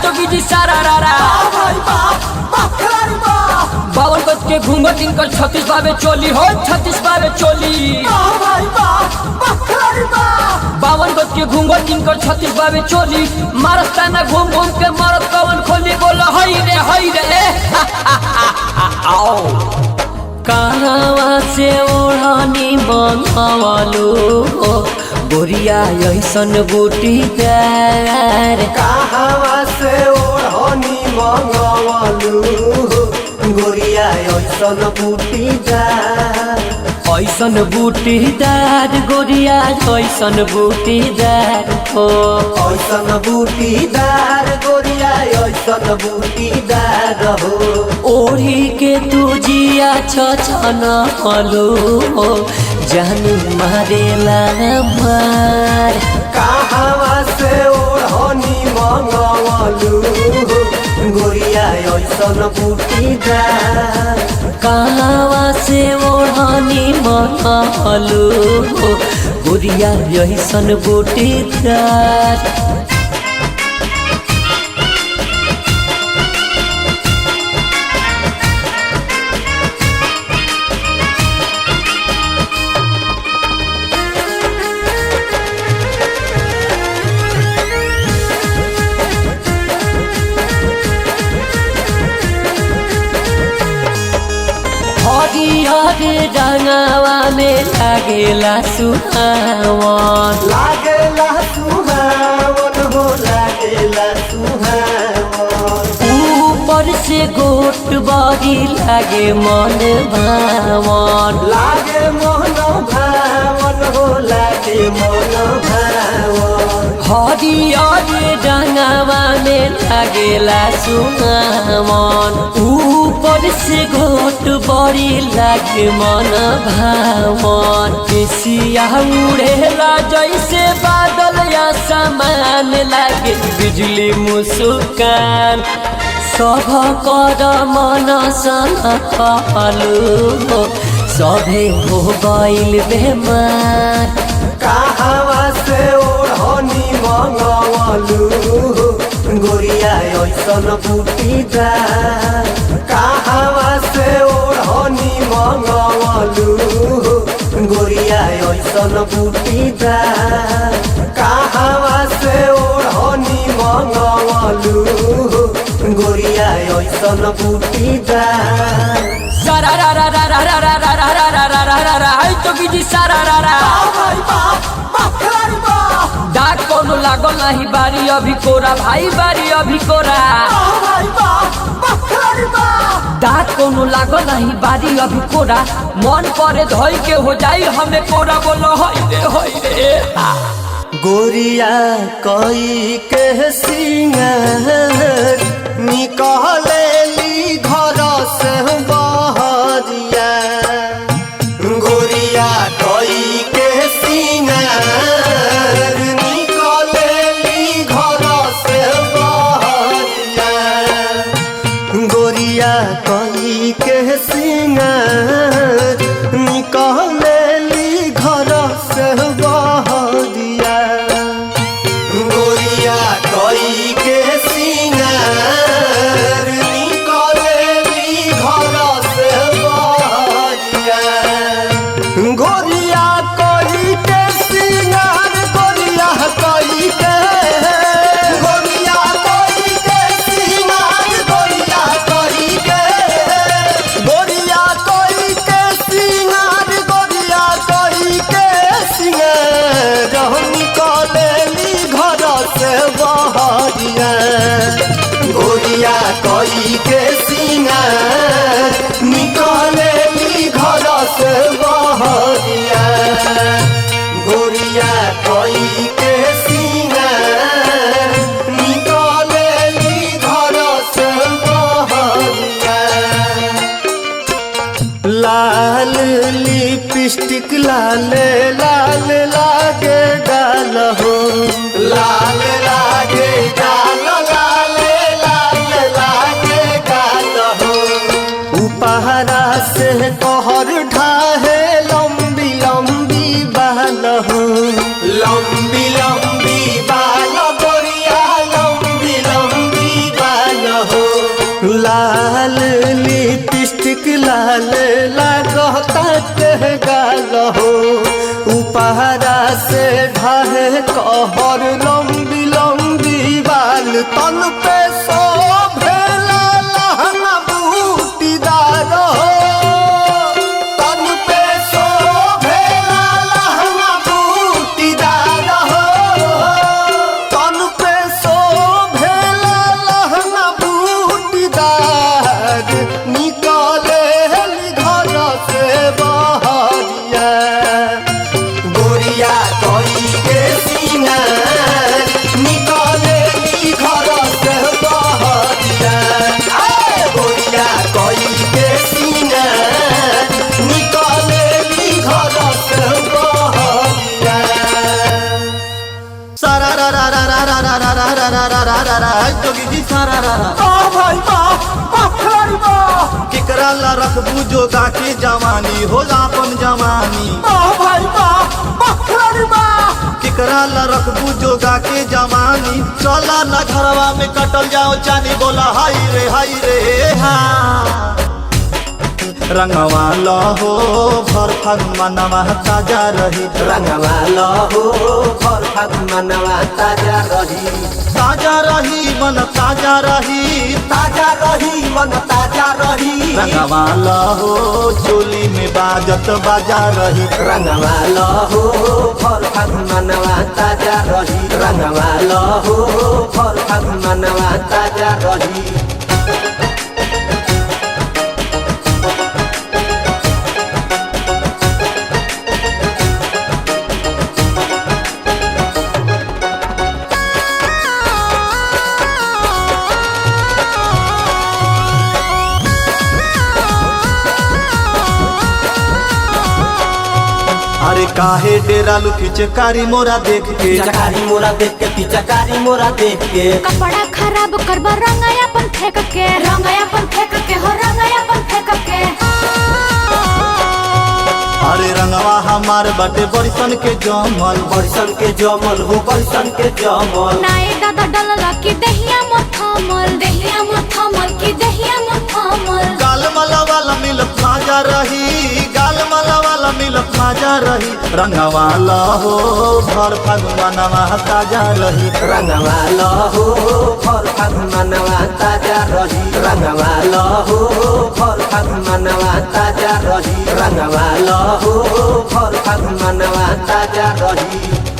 तो गिजी सारा रारा बावन गज के घूंघट इनकर 36 बाबे चोली हो 36 बाबे चोली 52 गज के घूंघट इनकर 36 बाबे चोली मारस्ता ना घूम घूम के मरद कवन खोली बोलो हई रे आओ कहां से ओढ़नी मंगवालू गोरिया ऐसन बूटी प्यार कहां से ओढ़नी मंगवालू गोरिया ऐसन बूटीदार ऐसन बूटीदार गोरिया ऐसन बूटीदार हो ऐसन बूटीदार गोरिया ऐसन बूटीदार हो ओढ़ी के तू जिया छन हलो जान मारेला मार कहां से ओढ़नी मंगवालू गोरिया ऐसन बूटीदार कहां से ओढ़नी मंगवालू गोरिया ऐसन बूटीदार हरियर रंगवा में लागेला सुहावन लागेला सुहावन हो लागेला सुहावन ऊपर से गोट बड़ी लागे मन भावन लागे मन भावन हो लागे मन भावन हरियर रंगवा में लागेला सुहावन ऊपर से घोट बड़ी लागे मन भावन केसिया उड़ेला जैसे बादल या समान लागे बिजली मुस्कान सब कर मन सनकलू सभे हो गइल बेमार कहां से ओढ़नी मंगवालू गोरिया ऐसन बूटीदार कहां से ओढ़नी मंगवालू गोरिया ऐसन बूटीदार कहां से ओढ़नी मंगवालू गोरिया ऐसन बूटीदार सारा रा रा रा रा रा रा रा रा रा रा रा रा रा है तो गिजी सारा रा रा दाग कोनो लागो नहीं बारी अभी कोरा भाई बारी अभी कोरा दाग कोनो लागो नहीं बारी अभी कोरा मन करे धोई के हो जाई हमें कोरा बोलो होई रे गोरिया कोई के सिंगार निकलेली घर से बहरिया गोरिया कोई के सिंगार निकलेली घर से बहरिया गोरिया कोई के सिंगार निकलेली घर से बहरिया गोरिया कोई के सिंगार निकलेली घर से बहरिया गोरिया कोई के सिंगार गोरिया कोई के सिंगार गोरिया कोई के गोरिया कोई के सिंगार गोरिया कोई के सिंगार निकलेली घर से बहरिया गोरिया कोई के सिंगार निकलेली घर से बहरिया गोरिया कोई के सिंगार निकलेली घर से बहरिया लाल लिपस्टिक लाल लाल लागे गाल हो लाल लागे गाल लाल लाल लागे गाल हो उपहारा से कहर ढाहे लंबी लंबी बाल हो लंबी लंबी बाल गोरिया लंबी लंबी लाल लागता के गाल हो उपहरा से ढाहे कहर लंबी लंबी बाल तन पे शोभेला लहंगा बूटीदार हो तन पे शोभेला लहंगा बूटीदार हो तन पे शोभेला लहंगा बूटीदार निकले घर से बहरिया गोरिया कोई के सिंगार निकले घर से बहरिया गोरिया कोई के सिंगार निकले घर से बहरिया सारा रा रा रा रा रा रा रा रा रा रा रा रा रा जोगी जी सारा रा रा भाई केकरा ला रखबू जोगा के जवानी हो जापन जवानी भाई केकरा ला रखबू जोगा के जवानी चला ना घरवा में कटल जाओ चानी बोला हाय रे हाँ रंगवा लहो भर फागुन मनवा ताजा रही रंगवा लहो भर फागुन मनवा ताजा रही मन ताजा रही मन ताजा रही रंगवा लहो चोली में बाजत बाजा रही रंगवा लहो भर फागुन मनवा ताजा रही रंगवा लहो भर फागुन मनवा ताजा रही अरे काहे डेरा लू पिचकारी मोरा देख के पिचकारी मोरा देख के पिचकारी मोरा देख के कपड़ा खराब करबा रंगायापन फेंक के हो रंगायापन फेंक के अरे रंगवा हमार बटे बरसन के जमल हो बरसन के जमल नाई दादा डलला की दहिया मथमल की दहिया मथमल गाल मला वाला मिलत माजा रही गाल मला वाला मिलत माजा रही रंगवा लहो भर फागुन मनवा ताजा रही रंगवा लहो भर फागुन मनवा ताजा रही रंगवा लहो भर फागुन मनवा ताजा रही रंगवा लहो भर फागुन मनवा ताजा रही